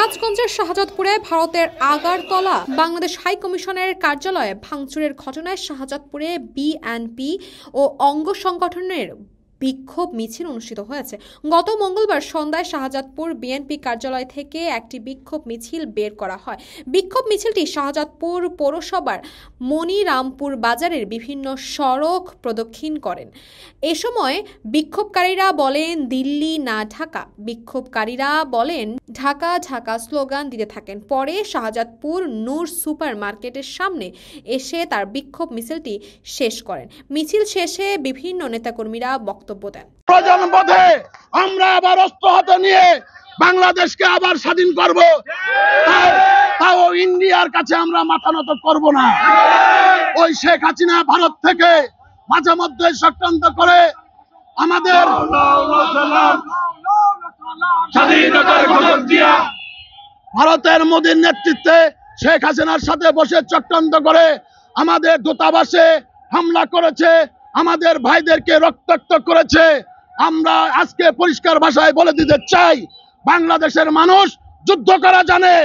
সিরাজগঞ্জের শাহজাদপুরে ভারতের আগারতলা বাংলাদেশ হাই কমিশনের কার্যালয়ে ভাঙচুরের ঘটনায় শাহজাদপুরে বিএনপি ও অঙ্গ সংগঠনের বিক্ষোভ মিছিল অনুষ্ঠিত হয়েছে। গত মঙ্গলবার সন্ধ্যায় শাহজাদপুর বিএনপি কার্যালয় থেকে একটি বিক্ষোভ মিছিল বের করা হয়। বিক্ষোভ মিছিলটি শাহজাদপুর পৌরসভার মনিরামপুর বাজারের বিভিন্ন সড়ক প্রদক্ষিণ করেন। এ সময় বিক্ষোভকারীরা বলেন দিল্লি না ঢাকা, বিক্ষোভকারীরা বলেন ঢাকা ঢাকা স্লোগান দিতে থাকেন। পরে শাহজাদপুর নূর সুপার মার্কেটের সামনে এসে তার বিক্ষোভ মিছিলটি শেষ করেন। মিছিল শেষে বিভিন্ন নেতাকর্মীরা বক্তব্য দেন। প্রয়োজন বোধে আমরা আবার অস্ত্র হাতে নিয়ে বাংলাদেশকে আবার স্বাধীন করব, তাও ইন্ডিয়ার কাছে আমরা মাথা নত করব না। ওই শেখ হাসিনা ভারত থেকে মাঝে মধ্যে চক্রান্ত করে আমাদের ভারতের মোদীর নেতৃত্বে শেখ হাসিনার সাথে বসে চক্রান্ত করে আমাদের দূতাবাসে হামলা করেছে, আমাদের ভাইদেরকে রক্তাক্ত করেছে। আমরা আজকে পরিষ্কার ভাষায় বলে দিতে চাই, বাংলাদেশের মানুষ যুদ্ধ করা জানে।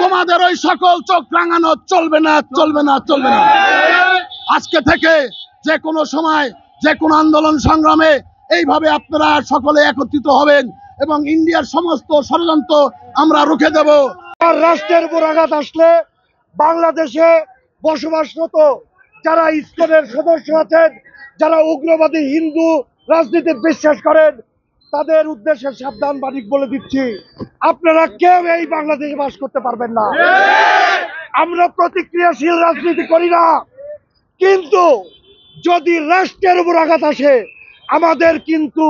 তোমাদের ওই সকল চোখ রাঙানো চলবে না, চলবে না, চলবে না। আজকে থেকে যে কোনো সময় যে কোনো আন্দোলন সংগ্রামে এইভাবে আপনারা সকলে একত্রিত হবেন এবং ইন্ডিয়ার সমস্ত ষড়যন্ত্র আমরা রুখে দেব। রাষ্ট্রের উপর আঘাত আসলে বাংলাদেশে বসবাসরত যারা ইসকনের সদস্য আছেন, যারা উগ্রবাদী হিন্দু রাজনীতি বিশ্বাস করেন, তাদের উদ্দেশ্যে সাবধান বাণী বলে দিচ্ছি, আপনারা কেউ এই বাংলাদেশে বাস করতে পারবেন না। আমরা প্রতিক্রিয়াশীল রাজনীতি করি না, কিন্তু যদি রাষ্ট্রের উপর আঘাত আসে আমাদের কিন্তু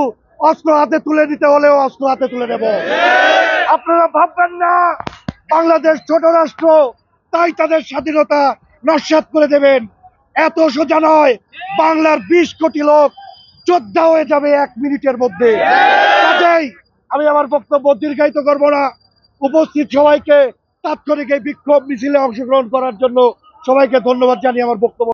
অস্ত্র হাতে তুলে নিতে হলেও অস্ত্র হাতে তুলে নেব। আপনারা ভাববেন না বাংলাদেশ ছোট রাষ্ট্র তাই তাদের স্বাধীনতা নস্যাৎ করে দেবেন, এত সোজা নয়। বাংলার 20 কোটি লোক যোদ্ধা হয়ে যাবে 1 মিনিটের মধ্যে। কাজেই আমি আমার বক্তব্য দীর্ঘায়িত করব না। উপস্থিত সবাইকে তাৎক্ষণিক এই বিক্ষোভ মিছিলে অংশগ্রহণ করার জন্য সবাইকে ধন্যবাদ জানিয়ে আমার বক্তব্য